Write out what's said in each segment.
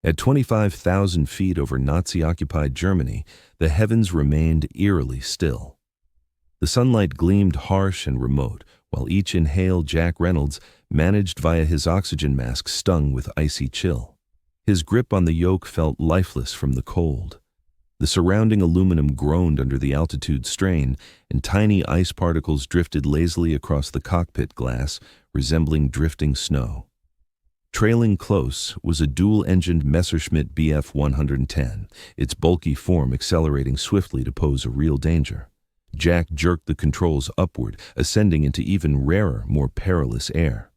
At 25,000 feet over Nazi-occupied Germany, the heavens remained eerily still. The sunlight gleamed harsh and remote, while each inhale Jack Reynolds managed via his oxygen mask stung with icy chill. His grip on the yoke felt lifeless from the cold. The surrounding aluminum groaned under the altitude strain, and tiny ice particles drifted lazily across the cockpit glass, resembling drifting snow. Trailing close was a dual-engined Messerschmitt Bf 110, its bulky form accelerating swiftly to pose a real danger. Jack jerked the controls upward, ascending into even rarer, more perilous air.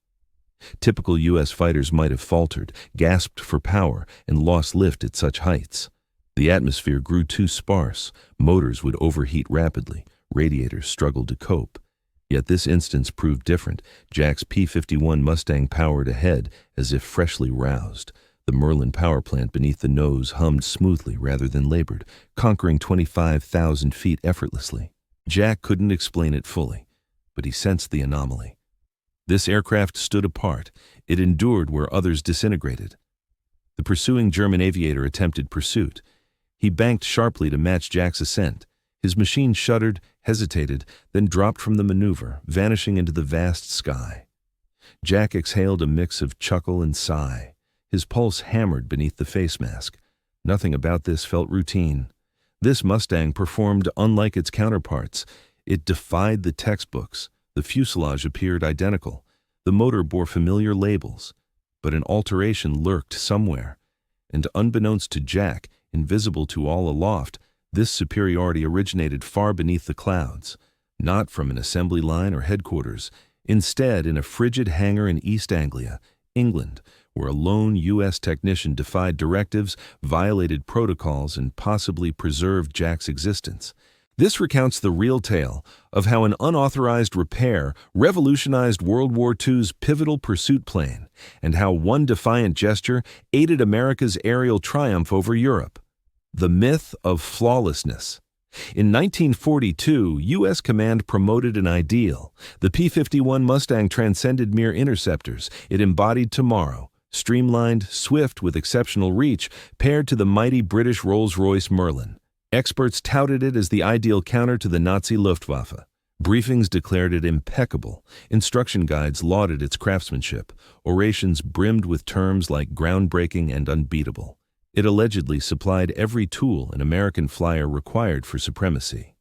Typical U.S. fighters might have faltered, gasped for power, and lost lift at such heights. The atmosphere grew too sparse, motors would overheat rapidly, radiators struggled to cope. Yet this instance proved different. Jack's P-51 Mustang powered ahead as if freshly roused. The Merlin power plant beneath the nose hummed smoothly rather than labored, conquering 25,000 feet effortlessly. Jack couldn't explain it fully, but he sensed the anomaly. This aircraft stood apart. It endured where others disintegrated. The pursuing German aviator attempted pursuit. He banked sharply to match Jack's ascent. His machine shuddered, hesitated, then dropped from the maneuver, vanishing into the vast sky. Jack exhaled a mix of chuckle and sigh. His pulse hammered beneath the face mask. Nothing about this felt routine. This Mustang performed unlike its counterparts. It defied the textbooks. The fuselage appeared identical. The motor bore familiar labels. But an alteration lurked somewhere. And unbeknownst to Jack, invisible to all aloft, this superiority originated far beneath the clouds, not from an assembly line or headquarters, instead in a frigid hangar in East Anglia, England, where a lone U.S. technician defied directives, violated protocols, and possibly preserved Jack's existence. This recounts the real tale of how an unauthorized repair revolutionized World War II's pivotal pursuit plane, and how one defiant gesture aided America's aerial triumph over Europe. The myth of flawlessness. In 1942, U.S. Command promoted an ideal. The P-51 Mustang transcended mere interceptors. It embodied tomorrow, streamlined, swift with exceptional reach, paired to the mighty British Rolls-Royce Merlin. Experts touted it as the ideal counter to the Nazi Luftwaffe. Briefings declared it impeccable. Instruction guides lauded its craftsmanship. Orations brimmed with terms like groundbreaking and unbeatable. It allegedly supplied every tool an American flyer required for supremacy.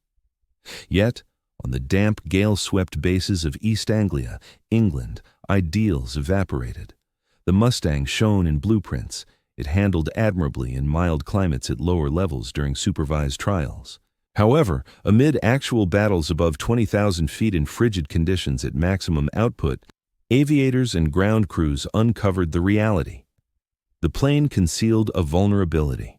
Yet, on the damp, gale-swept bases of East Anglia, England, ideals evaporated. The Mustang shone in blueprints. It handled admirably in mild climates at lower levels during supervised trials. However, amid actual battles above 20,000 feet in frigid conditions at maximum output, aviators and ground crews uncovered the reality. The plane concealed a vulnerability.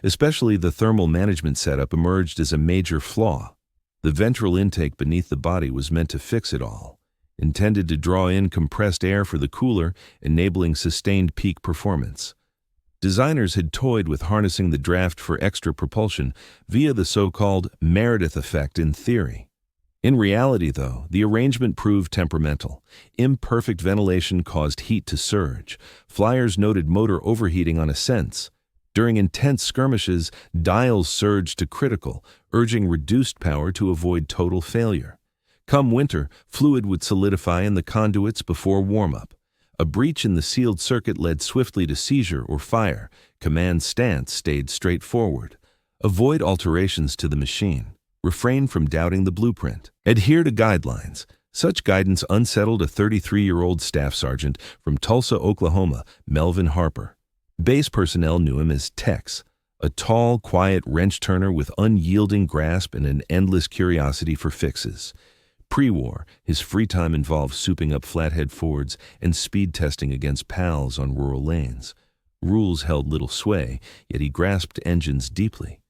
Especially the thermal management setup emerged as a major flaw. The ventral intake beneath the body was meant to fix it all, intended to draw in compressed air for the cooler, enabling sustained peak performance. Designers had toyed with harnessing the draft for extra propulsion via the so-called Meredith effect in theory. In reality, though, the arrangement proved temperamental. Imperfect ventilation caused heat to surge. Flyers noted motor overheating on ascents. During intense skirmishes, dials surged to critical, urging reduced power to avoid total failure. Come winter, fluid would solidify in the conduits before warm-up. A breach in the sealed circuit led swiftly to seizure or fire. Command stance stayed straightforward. Avoid alterations to the machine. Refrain from doubting the blueprint. Adhere to guidelines. Such guidance unsettled a 33-year-old staff sergeant from Tulsa, Oklahoma, Melvin Harper. Base personnel knew him as Tex, a tall, quiet wrench-turner with unyielding grasp and an endless curiosity for fixes. Pre-war, his free time involved souping up flathead Fords and speed testing against pals on rural lanes. Rules held little sway, yet he grasped engines deeply.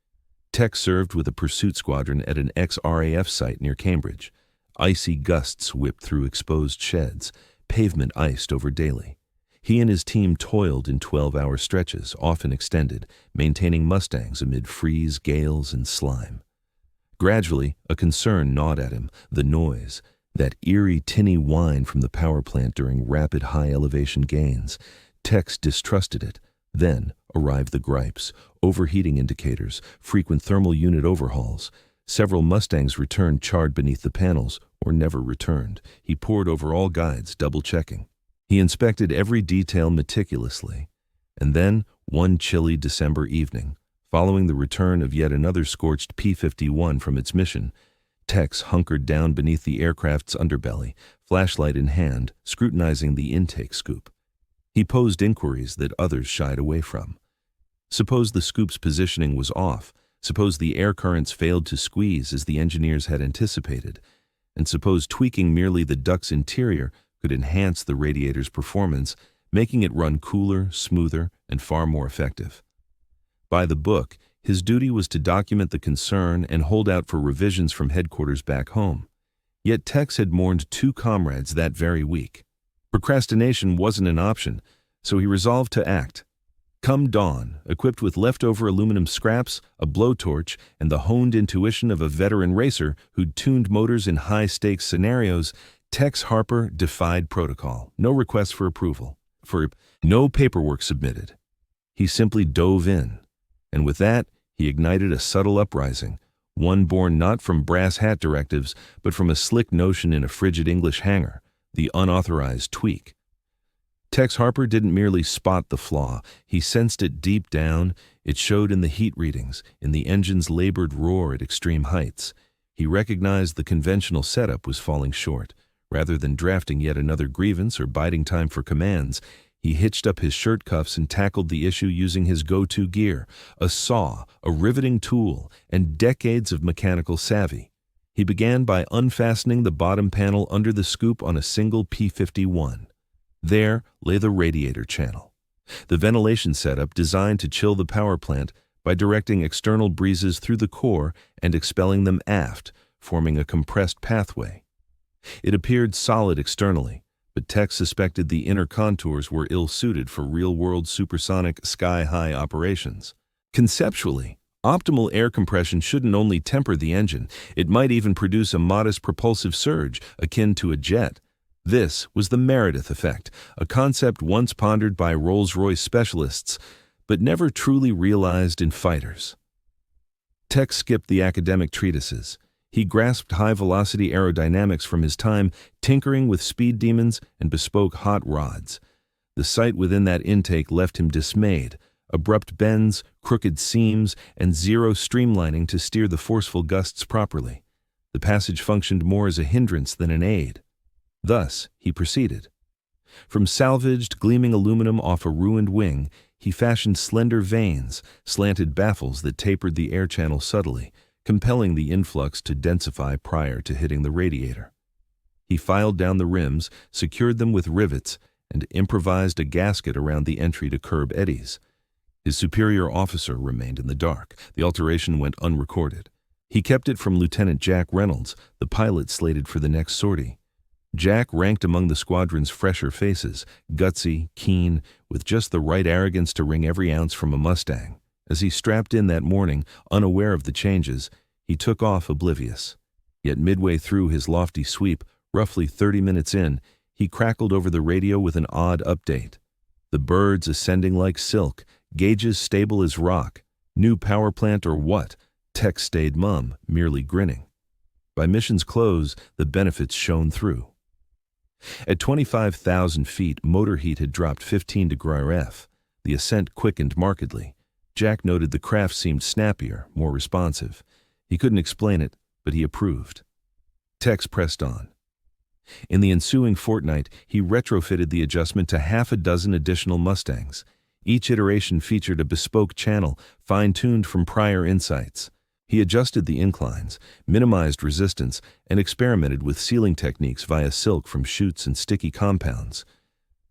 Tex served with a pursuit squadron at an ex-RAF site near Cambridge. Icy gusts whipped through exposed sheds, pavement iced over daily. He and his team toiled in 12-hour stretches, often extended, maintaining Mustangs amid freeze, gales, and slime. Gradually, a concern gnawed at him, the noise, that eerie, tinny whine from the power plant during rapid high-elevation gains. Tex distrusted it. Then, arrived the gripes, overheating indicators, frequent thermal unit overhauls. Several Mustangs returned charred beneath the panels, or never returned. He pored over all guides, double-checking. He inspected every detail meticulously. And then, one chilly December evening, following the return of yet another scorched P-51 from its mission, Tex hunkered down beneath the aircraft's underbelly, flashlight in hand, scrutinizing the intake scoop. He posed inquiries that others shied away from. Suppose the scoop's positioning was off, suppose the air currents failed to squeeze as the engineers had anticipated, and suppose tweaking merely the duct's interior could enhance the radiator's performance, making it run cooler, smoother, and far more effective. By the book, his duty was to document the concern and hold out for revisions from headquarters back home. Yet Tex had mourned 2 comrades that very week. Procrastination wasn't an option, so he resolved to act. Come dawn, equipped with leftover aluminum scraps, a blowtorch, and the honed intuition of a veteran racer who'd tuned motors in high-stakes scenarios, Tex Harper defied protocol. No request for approval. No paperwork submitted. He simply dove in. And with that, he ignited a subtle uprising, one born not from brass hat directives, but from a slick notion in a frigid English hangar, the unauthorized tweak. Tex Harper didn't merely spot the flaw, he sensed it deep down. It showed in the heat readings, in the engine's labored roar at extreme heights. He recognized the conventional setup was falling short. Rather than drafting yet another grievance or biding time for commands, he hitched up his shirt cuffs and tackled the issue using his go-to gear, a saw, a riveting tool, and decades of mechanical savvy. He began by unfastening the bottom panel under the scoop on a single P-51. There lay the radiator channel, the ventilation setup designed to chill the power plant by directing external breezes through the core and expelling them aft, forming a compressed pathway. It appeared solid externally, but Tex suspected the inner contours were ill-suited for real-world supersonic sky-high operations. Conceptually, optimal air compression shouldn't only temper the engine, it might even produce a modest propulsive surge akin to a jet. This was the Meredith effect, a concept once pondered by Rolls-Royce specialists, but never truly realized in fighters. Tex skipped the academic treatises. He grasped high-velocity aerodynamics from his time tinkering with speed demons and bespoke hot rods. The sight within that intake left him dismayed. Abrupt bends, crooked seams, and zero streamlining to steer the forceful gusts properly. The passage functioned more as a hindrance than an aid. Thus, he proceeded. From salvaged, gleaming aluminum off a ruined wing, he fashioned slender vanes, slanted baffles that tapered the air channel subtly, compelling the influx to densify prior to hitting the radiator. He filed down the rims, secured them with rivets, and improvised a gasket around the entry to curb eddies. His superior officer remained in the dark. The alteration went unrecorded. He kept it from Lieutenant Jack Reynolds, the pilot slated for the next sortie. Jack ranked among the squadron's fresher faces, gutsy, keen, with just the right arrogance to wring every ounce from a Mustang. As he strapped in that morning, unaware of the changes, he took off oblivious. Yet midway through his lofty sweep, roughly 30 minutes in, he crackled over the radio with an odd update. The birds ascending like silk, gauges stable as rock. New power plant or what? Tex stayed mum, merely grinning. By mission's close, the benefits shone through. At 25,000 feet, motor heat had dropped 15 degrees F. The ascent quickened markedly. Jack noted the craft seemed snappier, more responsive. He couldn't explain it, but he approved. Tex pressed on. In the ensuing fortnight, he retrofitted the adjustment to half a dozen additional Mustangs. Each iteration featured a bespoke channel, fine-tuned from prior insights. He adjusted the inclines, minimized resistance, and experimented with sealing techniques via silk from chutes and sticky compounds.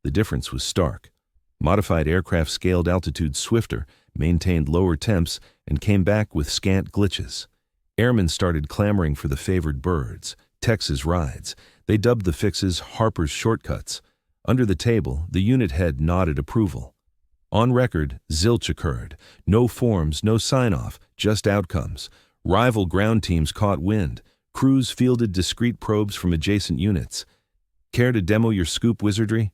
The difference was stark. Modified aircraft scaled altitudes swifter, maintained lower temps, and came back with scant glitches. Airmen started clamoring for the favored birds, Tex's rides. They dubbed the fixes Harper's shortcuts. Under the table, the unit head nodded approval. On record, zilch occurred. No forms, no sign-off, just outcomes. Rival ground teams caught wind. Crews fielded discrete probes from adjacent units. Care to demo your scoop wizardry?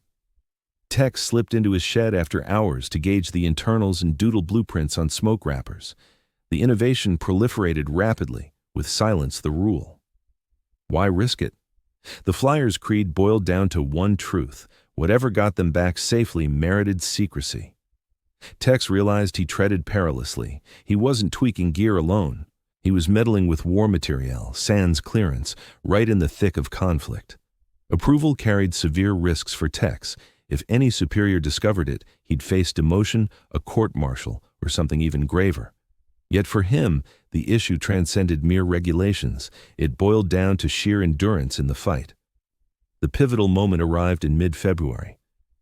Tex slipped into his shed after hours to gauge the internals and doodle blueprints on smoke wrappers. The innovation proliferated rapidly, with silence the rule. Why risk it? The Flyers' creed boiled down to one truth: whatever got them back safely merited secrecy. Tex realized he treaded perilously. He wasn't tweaking gear alone. He was meddling with war materiel, sans clearance, right in the thick of conflict. Approval carried severe risks for Tex. If any superior discovered it, he'd face demotion, a court-martial, or something even graver. Yet for him, the issue transcended mere regulations. It boiled down to sheer endurance in the fight. The pivotal moment arrived in mid-February.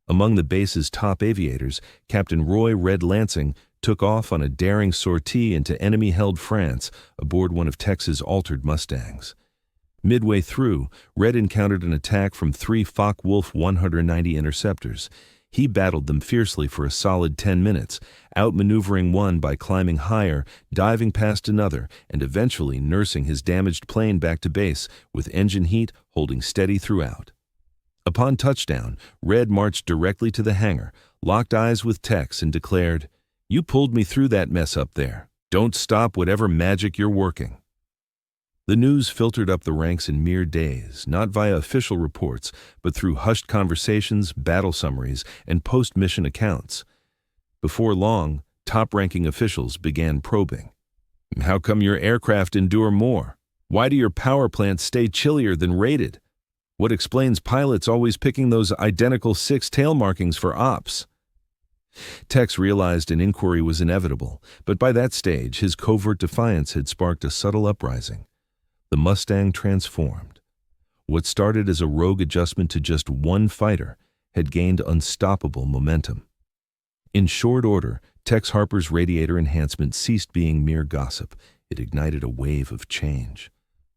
Among the base's top aviators, Captain Roy "Red" Lansing took off on a daring sortie into enemy-held France aboard one of Tex's altered Mustangs. Midway through, Red encountered an attack from 3 Focke-Wulf 190 interceptors. He battled them fiercely for a solid 10 minutes, outmaneuvering one by climbing higher, diving past another, and eventually nursing his damaged plane back to base, with engine heat holding steady throughout. Upon touchdown, Red marched directly to the hangar, locked eyes with Tex, and declared, "You pulled me through that mess up there. Don't stop whatever magic you're working." The news filtered up the ranks in mere days, not via official reports, but through hushed conversations, battle summaries, and post-mission accounts. Before long, top-ranking officials began probing. "How come your aircraft endure more? Why do your power plants stay chillier than rated? What explains pilots always picking those identical 6 tail markings for ops?" Tex realized an inquiry was inevitable, but by that stage his covert defiance had sparked a subtle uprising. The Mustang transformed. What started as a rogue adjustment to just one fighter had gained unstoppable momentum. In short order, Tex Harper's radiator enhancement ceased being mere gossip. It ignited a wave of change.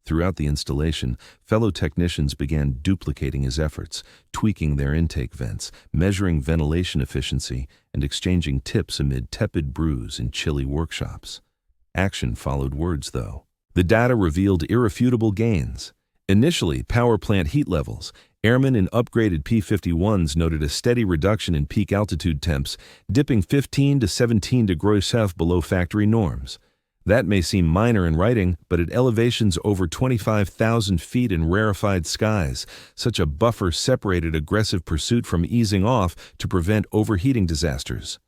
Throughout the installation, fellow technicians began duplicating his efforts, tweaking their intake vents, measuring ventilation efficiency, and exchanging tips amid tepid brews in chilly workshops. Action followed words, though. The data revealed irrefutable gains. Initially, power plant heat levels. Airmen in upgraded P-51s noted a steady reduction in peak altitude temps, dipping 15 to 17 degrees Celsius below factory norms. That may seem minor in writing, but at elevations over 25,000 feet in rarefied skies, such a buffer separated aggressive pursuit from easing off to prevent overheating disasters.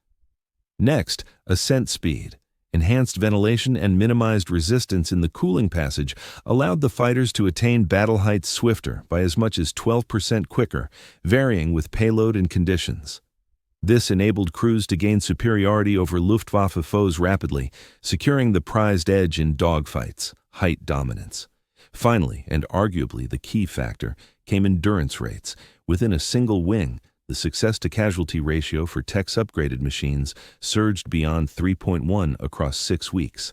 Next, ascent speed. Enhanced ventilation and minimized resistance in the cooling passage allowed the fighters to attain battle heights swifter, by as much as 12% quicker, varying with payload and conditions. This enabled crews to gain superiority over Luftwaffe foes rapidly, securing the prized edge in dogfights, height dominance. Finally, and arguably the key factor, came endurance rates. Within a single wing, the success-to-casualty ratio for Tex upgraded machines surged beyond 3.1 across 6 weeks.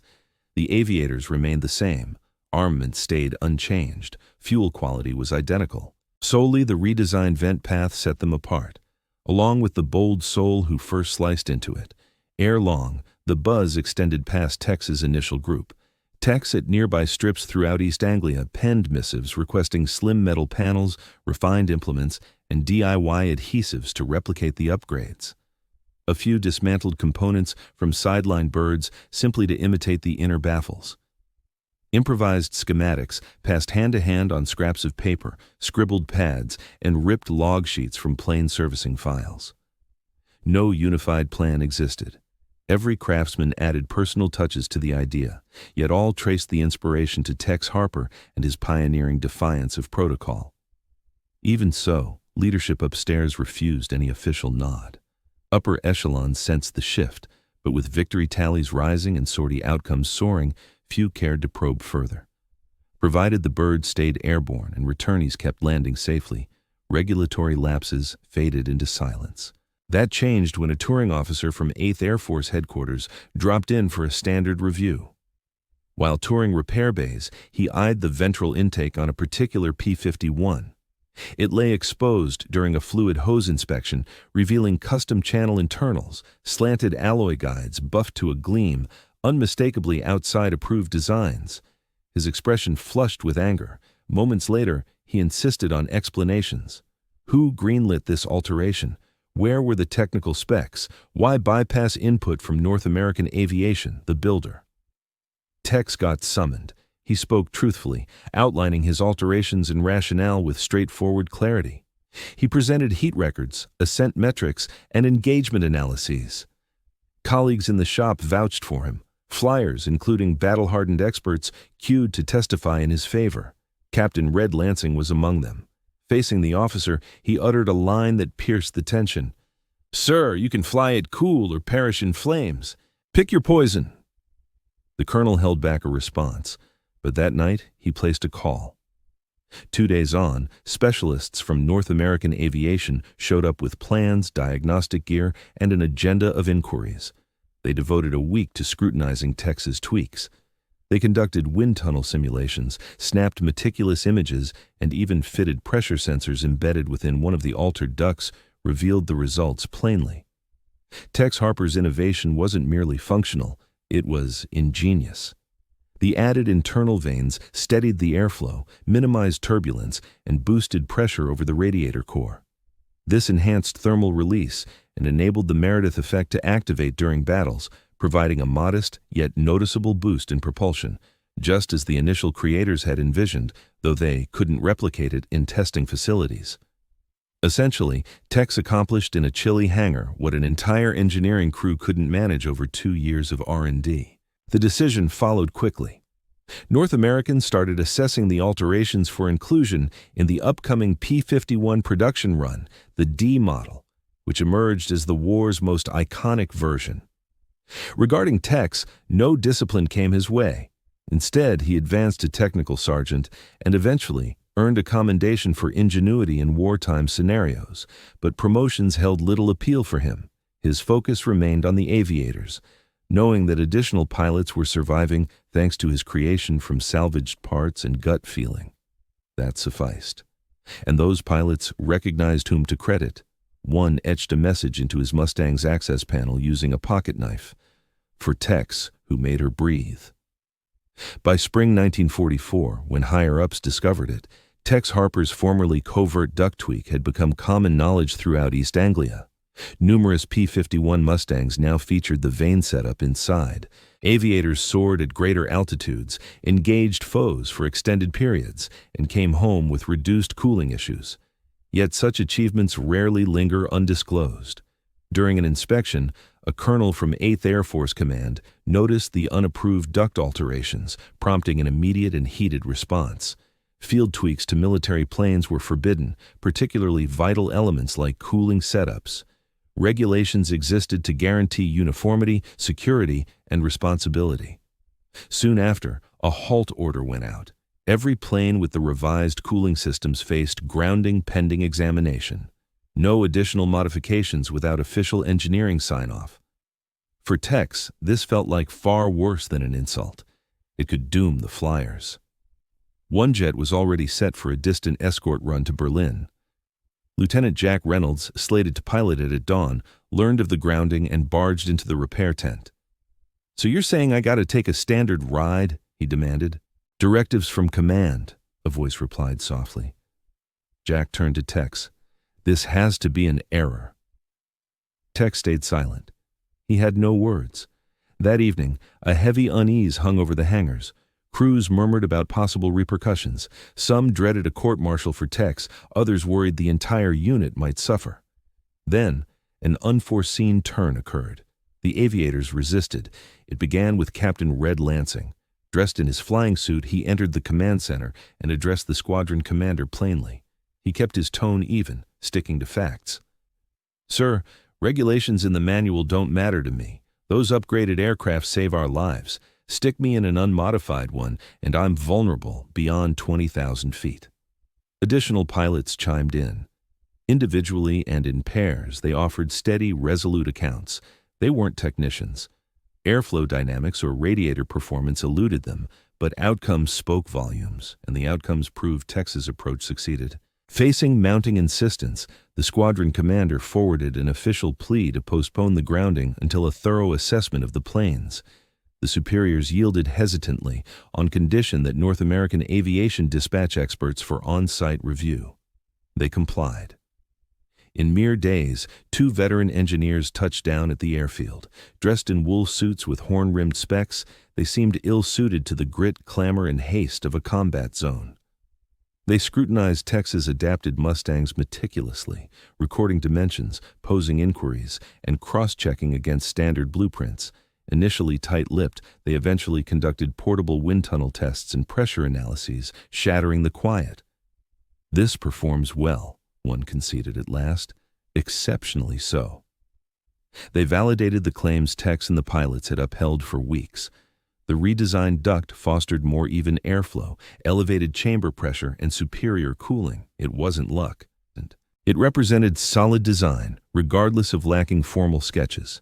The aviators remained the same. Armament stayed unchanged. Fuel quality was identical. Solely the redesigned vent path set them apart, along with the bold soul who first sliced into it. Ere long, the buzz extended past Tex's initial group. Techs at nearby strips throughout East Anglia penned missives requesting slim metal panels, refined implements, and DIY adhesives to replicate the upgrades. A few dismantled components from sideline birds simply to imitate the inner baffles. Improvised schematics passed hand-to-hand on scraps of paper, scribbled pads, and ripped log sheets from plane servicing files. No unified plan existed. Every craftsman added personal touches to the idea, yet all traced the inspiration to Tex Harper and his pioneering defiance of protocol. Even so, leadership upstairs refused any official nod. Upper echelons sensed the shift, but with victory tallies rising and sortie outcomes soaring, few cared to probe further. Provided the bird stayed airborne and returnees kept landing safely, regulatory lapses faded into silence. That changed when a touring officer from 8th Air Force Headquarters dropped in for a standard review. While touring repair bays, he eyed the ventral intake on a particular P-51. It lay exposed during a fluid hose inspection, revealing custom channel internals, slanted alloy guides buffed to a gleam, unmistakably outside approved designs. His expression flushed with anger. Moments later, he insisted on explanations. Who greenlit this alteration? Where were the technical specs? Why bypass input from North American Aviation, the builder? Tex got summoned. He spoke truthfully, outlining his alterations and rationale with straightforward clarity. He presented heat records, ascent metrics, and engagement analyses. Colleagues in the shop vouched for him. Flyers, including battle-hardened experts, queued to testify in his favor. Captain Red Lansing was among them. Facing the officer, he uttered a line that pierced the tension. "Sir, you can fly it cool or perish in flames. Pick your poison." The colonel held back a response, but that night he placed a call. 2 days on, specialists from North American Aviation showed up with plans, diagnostic gear, and an agenda of inquiries. They devoted a week to scrutinizing Tex's tweaks. They conducted wind tunnel simulations, snapped meticulous images, and even fitted pressure sensors embedded within one of the altered ducts revealed the results plainly. Tex Harper's innovation wasn't merely functional, it was ingenious. The added internal vanes steadied the airflow, minimized turbulence, and boosted pressure over the radiator core. This enhanced thermal release and enabled the Meredith effect to activate during battles, providing a modest yet noticeable boost in propulsion, just as the initial creators had envisioned, though they couldn't replicate it in testing facilities. Essentially, Tex accomplished in a chilly hangar what an entire engineering crew couldn't manage over 2 years of R&D. The decision followed quickly. North Americans started assessing the alterations for inclusion in the upcoming P-51 production run, the D model, which emerged as the war's most iconic version. Regarding Tex, no discipline came his way. Instead, he advanced to technical sergeant and eventually earned a commendation for ingenuity in wartime scenarios, but promotions held little appeal for him. His focus remained on the aviators, knowing that additional pilots were surviving thanks to his creation from salvaged parts and gut feeling. That sufficed. And those pilots recognized whom to credit. One etched a message into his Mustang's access panel using a pocket knife. For Tex, who made her breathe. By spring 1944, when higher-ups discovered it, Tex Harper's formerly covert duct tweak had become common knowledge throughout East Anglia. Numerous P-51 Mustangs now featured the vane setup inside. Aviators soared at greater altitudes, engaged foes for extended periods, and came home with reduced cooling issues. Yet such achievements rarely linger undisclosed. During an inspection, a colonel from 8th Air Force Command noticed the unapproved duct alterations, prompting an immediate and heated response. Field tweaks to military planes were forbidden, particularly vital elements like cooling setups. Regulations existed to guarantee uniformity, security, and responsibility. Soon after, a halt order went out. Every plane with the revised cooling systems faced grounding pending examination. No additional modifications without official engineering sign-off. For Tex, this felt like far worse than an insult. It could doom the flyers. One jet was already set for a distant escort run to Berlin. Lieutenant Jack Reynolds, slated to pilot it at dawn, learned of the grounding and barged into the repair tent. "So you're saying I gotta take a standard ride?" he demanded. "Directives from command," a voice replied softly. Jack turned to Tex. "This has to be an error." Tex stayed silent. He had no words. That evening, a heavy unease hung over the hangars. Crews murmured about possible repercussions. Some dreaded a court-martial for Tex, others worried the entire unit might suffer. Then, an unforeseen turn occurred. The aviators resisted. It began with Captain Red Lansing. Dressed in his flying suit, he entered the command center and addressed the squadron commander plainly. He kept his tone even, sticking to facts. "Sir, regulations in the manual don't matter to me. Those upgraded aircraft save our lives. Stick me in an unmodified one, and I'm vulnerable beyond 20,000 feet. Additional pilots chimed in. Individually and in pairs, they offered steady, resolute accounts. They weren't technicians. Airflow dynamics or radiator performance eluded them, but outcomes spoke volumes, and the outcomes proved Tex's approach succeeded. Facing mounting insistence, the squadron commander forwarded an official plea to postpone the grounding until a thorough assessment of the planes. The superiors yielded hesitantly on condition that North American Aviation dispatch experts for on-site review. They complied. In mere days, 2 veteran engineers touched down at the airfield. Dressed in wool suits with horn-rimmed specs, they seemed ill-suited to the grit, clamor, and haste of a combat zone. They scrutinized Tex's adapted Mustangs meticulously, recording dimensions, posing inquiries, and cross-checking against standard blueprints. Initially tight-lipped, they eventually conducted portable wind tunnel tests and pressure analyses, shattering the quiet. "This performs well," one conceded at last, "exceptionally so." They validated the claims Tex and the pilots had upheld for weeks. The redesigned duct fostered more even airflow, elevated chamber pressure, and superior cooling. It wasn't luck. It represented solid design, regardless of lacking formal sketches.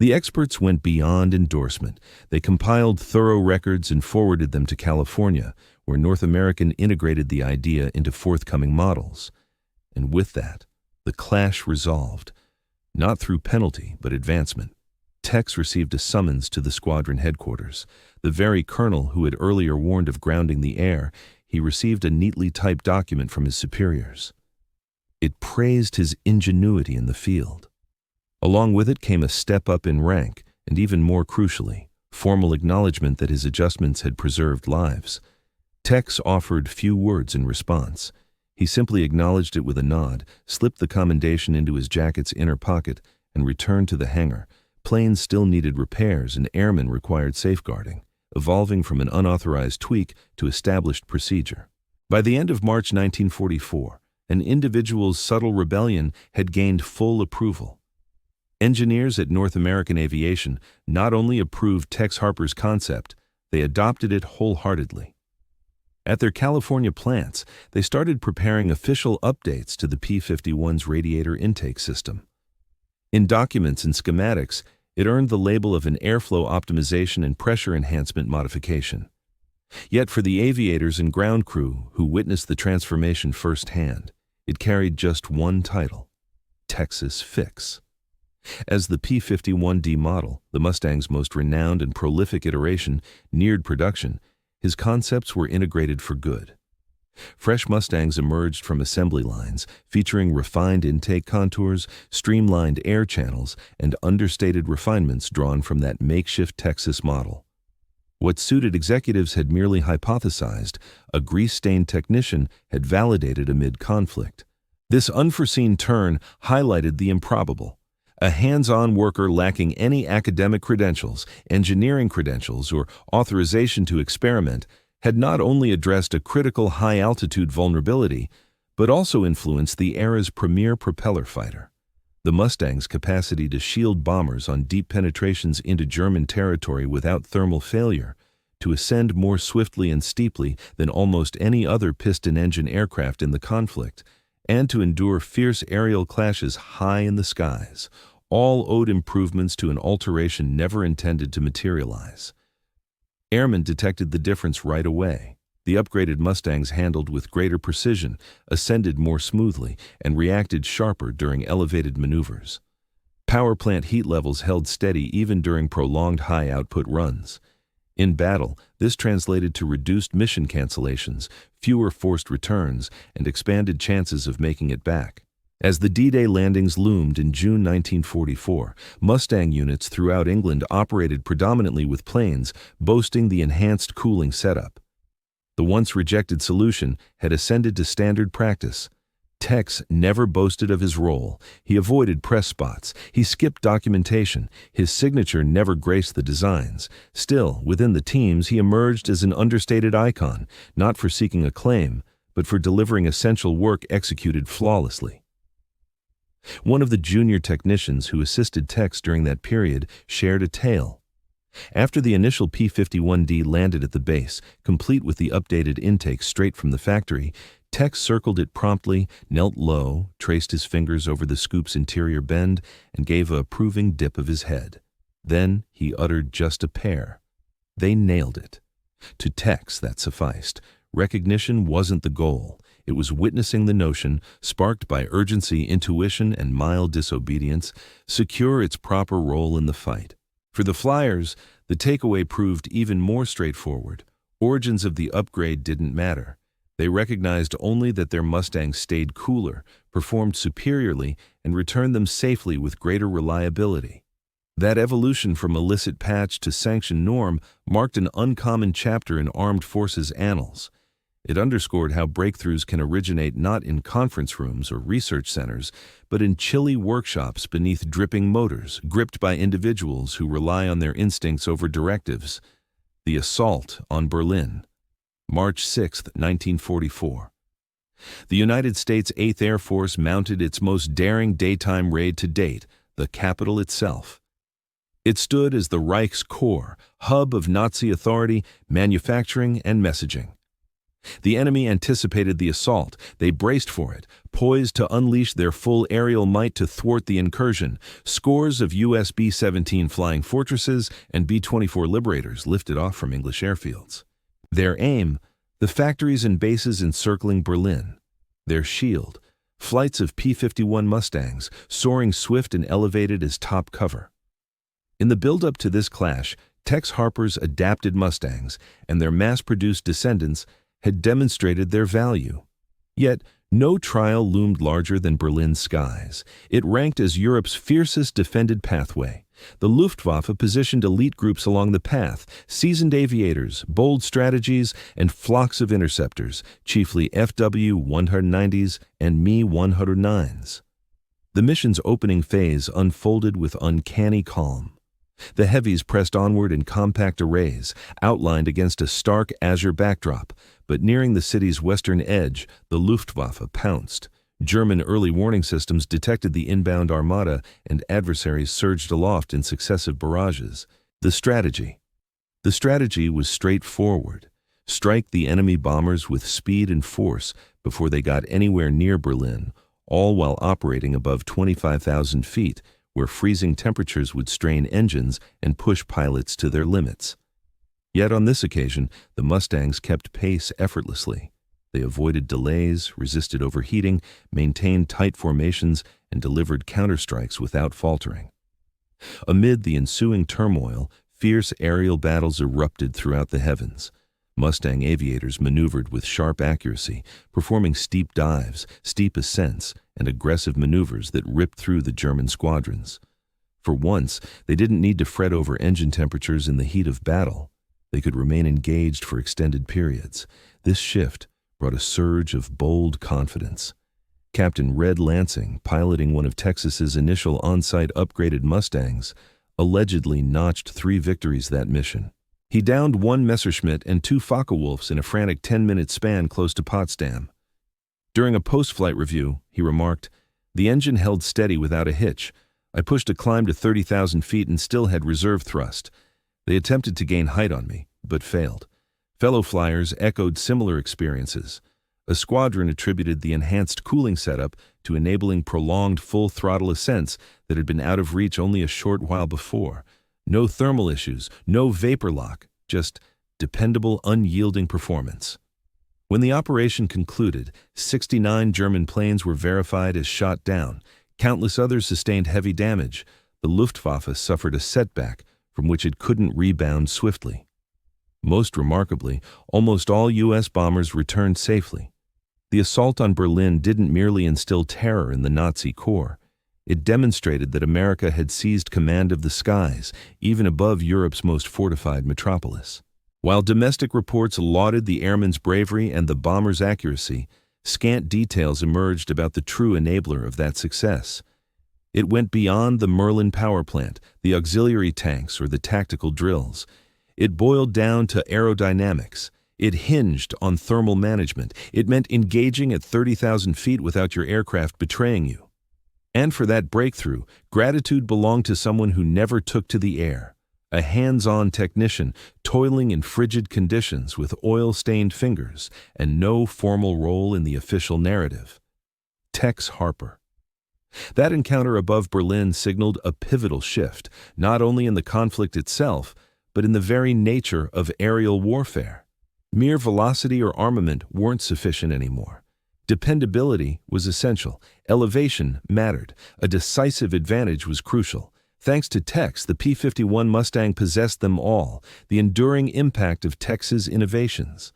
The experts went beyond endorsement. They compiled thorough records and forwarded them to California, where North American integrated the idea into forthcoming models. And with that, the clash resolved, not through penalty but advancement. Tex received a summons to the squadron headquarters. The very colonel who had earlier warned of grounding the air, he received a neatly typed document from his superiors. It praised his ingenuity in the field. Along with it came a step up in rank, and even more crucially, formal acknowledgement that his adjustments had preserved lives. Tex offered few words in response. He simply acknowledged it with a nod, slipped the commendation into his jacket's inner pocket, and returned to the hangar. Planes still needed repairs and airmen required safeguarding, evolving from an unauthorized tweak to established procedure. By the end of March 1944, an individual's subtle rebellion had gained full approval. Engineers at North American Aviation not only approved Tex Harper's concept, they adopted it wholeheartedly. At their California plants, they started preparing official updates to the P-51's radiator intake system. In documents and schematics, it earned the label of an airflow optimization and pressure enhancement modification. Yet for the aviators and ground crew who witnessed the transformation firsthand, it carried just one title: Texas Fix. As the P-51D model, the Mustang's most renowned and prolific iteration, neared production, his concepts were integrated for good. Fresh Mustangs emerged from assembly lines, featuring refined intake contours, streamlined air channels, and understated refinements drawn from that makeshift Texas model. What suited executives had merely hypothesized, a grease-stained technician had validated amid conflict. This unforeseen turn highlighted the improbable. A hands-on worker lacking any academic credentials, engineering credentials, or authorization to experiment had not only addressed a critical high-altitude vulnerability, but also influenced the era's premier propeller fighter. The Mustang's capacity to shield bombers on deep penetrations into German territory without thermal failure, to ascend more swiftly and steeply than almost any other piston-engine aircraft in the conflict, and to endure fierce aerial clashes high in the skies, all owed improvements to an alteration never intended to materialize. Airmen detected the difference right away. The upgraded Mustangs handled with greater precision, ascended more smoothly, and reacted sharper during elevated maneuvers. Power plant heat levels held steady even during prolonged high-output runs. In battle, this translated to reduced mission cancellations, fewer forced returns, and expanded chances of making it back. As the D-Day landings loomed in June 1944, Mustang units throughout England operated predominantly with planes, boasting the enhanced cooling setup. The once rejected solution had ascended to standard practice. Tex never boasted of his role. He avoided press spots. He skipped documentation. His signature never graced the designs. Still, within the teams, he emerged as an understated icon, not for seeking acclaim, but for delivering essential work executed flawlessly. One of the junior technicians who assisted Tex during that period shared a tale. After the initial P-51D landed at the base, complete with the updated intake straight from the factory, Tex circled it promptly, knelt low, traced his fingers over the scoop's interior bend, and gave a approving dip of his head. Then he uttered just a pair. They nailed it. To Tex, that sufficed. Recognition wasn't the goal. It was witnessing the notion, sparked by urgency, intuition, and mild disobedience, secure its proper role in the fight. For the flyers, the takeaway proved even more straightforward. Origins of the upgrade didn't matter. They recognized only that their Mustangs stayed cooler, performed superiorly, and returned them safely with greater reliability. That evolution from illicit patch to sanctioned norm marked an uncommon chapter in armed forces annals. It underscored how breakthroughs can originate not in conference rooms or research centers, but in chilly workshops beneath dripping motors, gripped by individuals who rely on their instincts over directives. The assault on Berlin. March 6, 1944. The United States 8th Air Force mounted its most daring daytime raid to date, the capital itself. It stood as the Reich's core, hub of Nazi authority, manufacturing, and messaging. The enemy anticipated the assault. They braced for it, poised to unleash their full aerial might to thwart the incursion. Scores of US B-17 Flying Fortresses and B-24 Liberators lifted off from English airfields. Their aim, the factories and bases encircling Berlin. Their shield, flights of P-51 Mustangs, soaring swift and elevated as top cover. In the build-up to this clash, Tex Harper's adapted Mustangs and their mass-produced descendants had demonstrated their value. Yet, no trial loomed larger than Berlin's skies. It ranked as Europe's fiercest defended pathway. The Luftwaffe positioned elite groups along the path, seasoned aviators, bold strategies, and flocks of interceptors, chiefly FW-190s and Me-109s. The mission's opening phase unfolded with uncanny calm. The heavies pressed onward in compact arrays, outlined against a stark azure backdrop, but nearing the city's western edge, the Luftwaffe pounced. German early warning systems detected the inbound armada, and adversaries surged aloft in successive barrages. The strategy was straightforward. Strike the enemy bombers with speed and force before they got anywhere near Berlin, all while operating above 25,000 feet, where freezing temperatures would strain engines and push pilots to their limits. Yet on this occasion, the Mustangs kept pace effortlessly. They avoided delays, resisted overheating, maintained tight formations, and delivered counterstrikes without faltering. Amid the ensuing turmoil, fierce aerial battles erupted throughout the heavens. Mustang aviators maneuvered with sharp accuracy, performing steep dives, steep ascents, and aggressive maneuvers that ripped through the German squadrons. For once, they didn't need to fret over engine temperatures in the heat of battle. They could remain engaged for extended periods. This shift brought a surge of bold confidence. Captain Red Lansing, piloting one of Texas's initial on-site upgraded Mustangs, allegedly notched 3 victories that mission. He downed 1 Messerschmitt and 2 Focke-Wulfs in a frantic 10-minute span close to Potsdam. During a post-flight review, he remarked, "The engine held steady without a hitch. I pushed a climb to 30,000 feet and still had reserve thrust. They attempted to gain height on me, but failed." Fellow flyers echoed similar experiences. A squadron attributed the enhanced cooling setup to enabling prolonged full-throttle ascents that had been out of reach only a short while before. No thermal issues, no vapor lock, just dependable, unyielding performance. When the operation concluded, 69 German planes were verified as shot down. Countless others sustained heavy damage. The Luftwaffe suffered a setback from which it couldn't rebound swiftly. Most remarkably, almost all U.S. bombers returned safely. The assault on Berlin didn't merely instill terror in the Nazi corps. It demonstrated that America had seized command of the skies, even above Europe's most fortified metropolis. While domestic reports lauded the airmen's bravery and the bombers' accuracy, scant details emerged about the true enabler of that success. It went beyond the Merlin power plant, the auxiliary tanks, or the tactical drills. It boiled down to aerodynamics. It hinged on thermal management. It meant engaging at 30,000 feet without your aircraft betraying you. And for that breakthrough, gratitude belonged to someone who never took to the air. A hands-on technician, toiling in frigid conditions with oil-stained fingers and no formal role in the official narrative. Tex Harper. That encounter above Berlin signaled a pivotal shift, not only in the conflict itself, but in the very nature of aerial warfare. Mere velocity or armament weren't sufficient anymore. Dependability was essential. Elevation mattered. A decisive advantage was crucial. Thanks to Tex, the P-51 Mustang possessed them all, the enduring impact of Tex's innovations.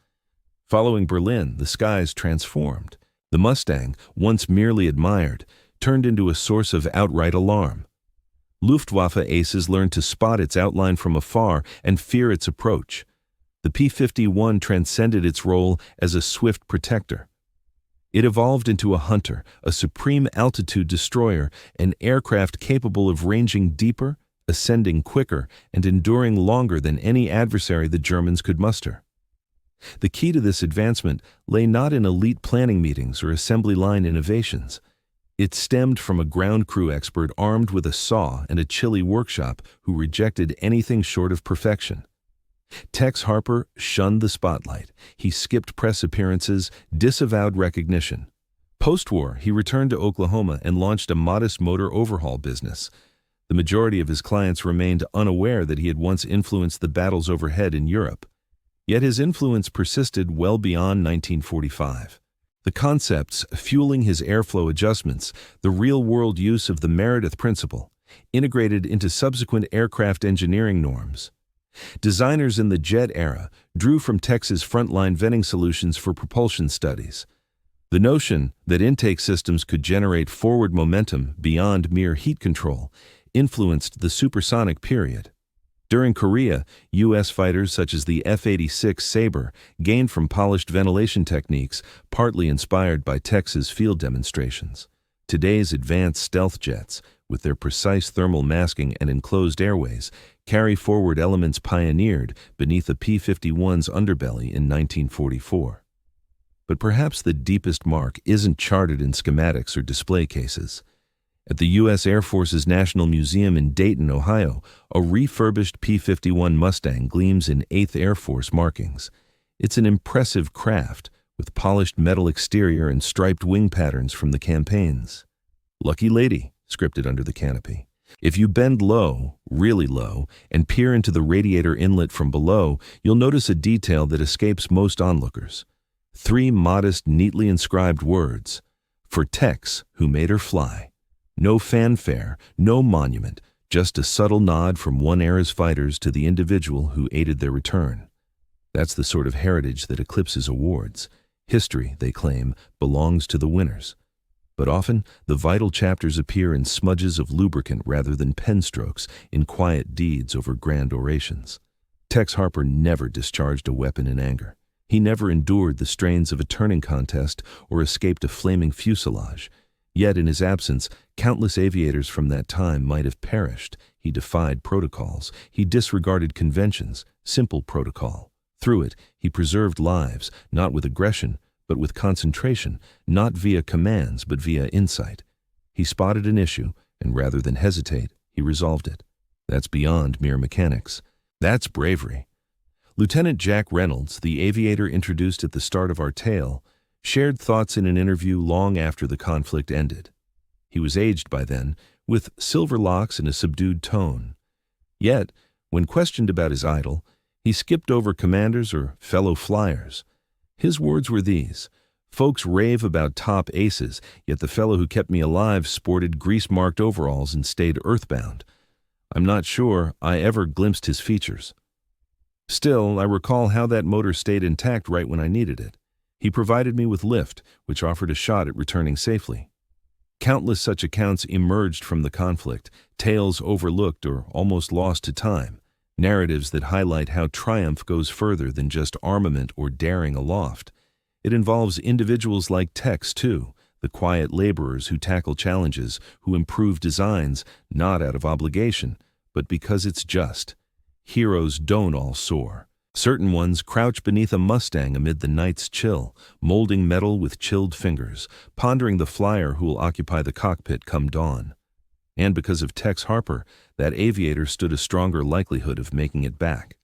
Following Berlin, the skies transformed. The Mustang, once merely admired, turned into a source of outright alarm. Luftwaffe aces learned to spot its outline from afar and fear its approach. The P-51 transcended its role as a swift protector. It evolved into a hunter, a supreme altitude destroyer, an aircraft capable of ranging deeper, ascending quicker, and enduring longer than any adversary the Germans could muster. The key to this advancement lay not in elite planning meetings or assembly line innovations. It stemmed from a ground crew expert armed with a saw and a chilly workshop who rejected anything short of perfection. Tex Harper shunned the spotlight. He skipped press appearances, disavowed recognition. Post-war, he returned to Oklahoma and launched a modest motor overhaul business. The majority of his clients remained unaware that he had once influenced the battles overhead in Europe. Yet his influence persisted well beyond 1945. The concepts fueling his airflow adjustments, the real-world use of the Meredith principle, integrated into subsequent aircraft engineering norms. Designers in the jet era drew from Tex's frontline venting solutions for propulsion studies. The notion that intake systems could generate forward momentum beyond mere heat control influenced the supersonic period. During Korea, U.S. fighters such as the F-86 Sabre gained from polished ventilation techniques, partly inspired by Tex's field demonstrations. Today's advanced stealth jets, with their precise thermal masking and enclosed airways, carry forward elements pioneered beneath the P-51's underbelly in 1944. But perhaps the deepest mark isn't charted in schematics or display cases. At the U.S. Air Force's National Museum in Dayton, Ohio, a refurbished P-51 Mustang gleams in 8th Air Force markings. It's an impressive craft, with polished metal exterior and striped wing patterns from the campaigns. "Lucky lady," scripted under the canopy. If you bend low, really low, and peer into the radiator inlet from below, you'll notice a detail that escapes most onlookers. 3 modest, neatly inscribed words. For Tex, who made her fly. No fanfare, no monument, just a subtle nod from one era's fighters to the individual who aided their return. That's the sort of heritage that eclipses awards. History, they claim, belongs to the winners. But often, the vital chapters appear in smudges of lubricant rather than pen strokes, in quiet deeds over grand orations. Tex Harper never discharged a weapon in anger. He never endured the strains of a turning contest or escaped a flaming fuselage. Yet in his absence, countless aviators from that time might have perished. He defied protocols. He disregarded conventions, simple protocol. Through it, he preserved lives, not with aggression, but with concentration, not via commands, but via insight. He spotted an issue, and rather than hesitate, he resolved it. That's beyond mere mechanics. That's bravery. Lieutenant Jack Reynolds, the aviator introduced at the start of our tale, shared thoughts in an interview long after the conflict ended. He was aged by then, with silver locks and a subdued tone. Yet, when questioned about his idol, he skipped over commanders or fellow flyers. His words were these: "Folks rave about top aces, yet the fellow who kept me alive sported grease-marked overalls and stayed earthbound. I'm not sure I ever glimpsed his features. Still, I recall how that motor stayed intact right when I needed it. He provided me with lift, which offered a shot at returning safely." Countless such accounts emerged from the conflict, tales overlooked or almost lost to time, narratives that highlight how triumph goes further than just armament or daring aloft. It involves individuals like Tex, too, the quiet laborers who tackle challenges, who improve designs, not out of obligation, but because it's just. Heroes don't all soar. Certain ones crouch beneath a Mustang amid the night's chill, molding metal with chilled fingers, pondering the flyer who will occupy the cockpit come dawn. And because of Tex Harper, that aviator stood a stronger likelihood of making it back.